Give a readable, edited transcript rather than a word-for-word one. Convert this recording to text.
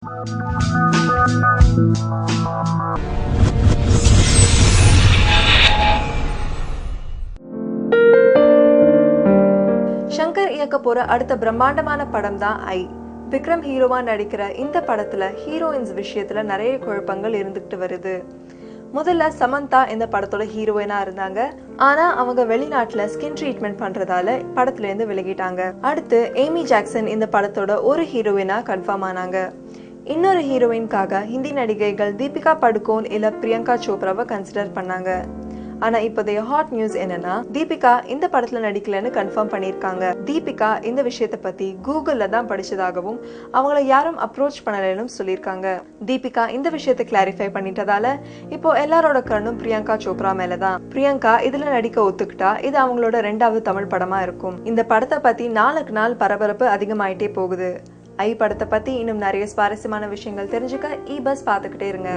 ஷங்கர் இயக்க போற அடுத்த பிரம்மாண்டமான படம் தான் ஐ. விக்ரம் ஹீரோவா நடிக்கிற இந்த படத்துல ஹீரோயின்ஸ் விஷயத்துல நிறைய குழப்பங்கள் இருந்துகிட்டு வருது. முதல்ல சமந்தா இந்த படத்தோட ஹீரோயினா இருந்தாங்க. ஆனா அவங்க வெளிநாட்டுல ஸ்கின் ட்ரீட்மெண்ட் பண்றதால படத்துல இருந்து விலகிட்டாங்க. அடுத்து ஏமி ஜாக்சன் இந்த படத்தோட ஒரு ஹீரோயினா கன்ஃபார்ம் ஆனாங்க. இன்னொரு ஹீரோயின்காக ஹிந்தி நடிகைகள் தீபிகா படுகோன் இல்ல பிரியங்கா சோப்ராவை கன்சிடர் பண்ணாங்க. ஆனா இப்போதைய ஹாட் நியூஸ் என்னன்னா, தீபிகா இந்த படத்துல நடிக்கலன்னு கன்ஃபார்ம் பண்ணிருக்காங்க. தீபிகா இந்த விஷயத்தை பத்தி கூகுள்ல தான் படிச்சதாகவும் அவங்கள யாரும் அப்ரோச் பண்ணலன்னு சொல்லியிருக்காங்க. தீபிகா இந்த விஷயத்தை கிளாரிஃபை பண்ணிட்டதால இப்போ எல்லாரோட கண்ணும் பிரியங்கா சோப்ரா மேலதான். பிரியங்கா இதுல நடிக்க ஒத்துக்கிட்டா இது அவங்களோட 2வது தமிழ் படமா இருக்கும். இந்த படத்தை பத்தி நாளுக்கு நாள் பரபரப்பு அதிகமாயிட்டே போகுது. ஐ படத்தை பத்தி இன்னும் நிறைய சுவாரஸ்யமான விஷயங்கள் தெரிஞ்சுக்க இ பஸ் பார்த்துக்கிட்டே இருங்க.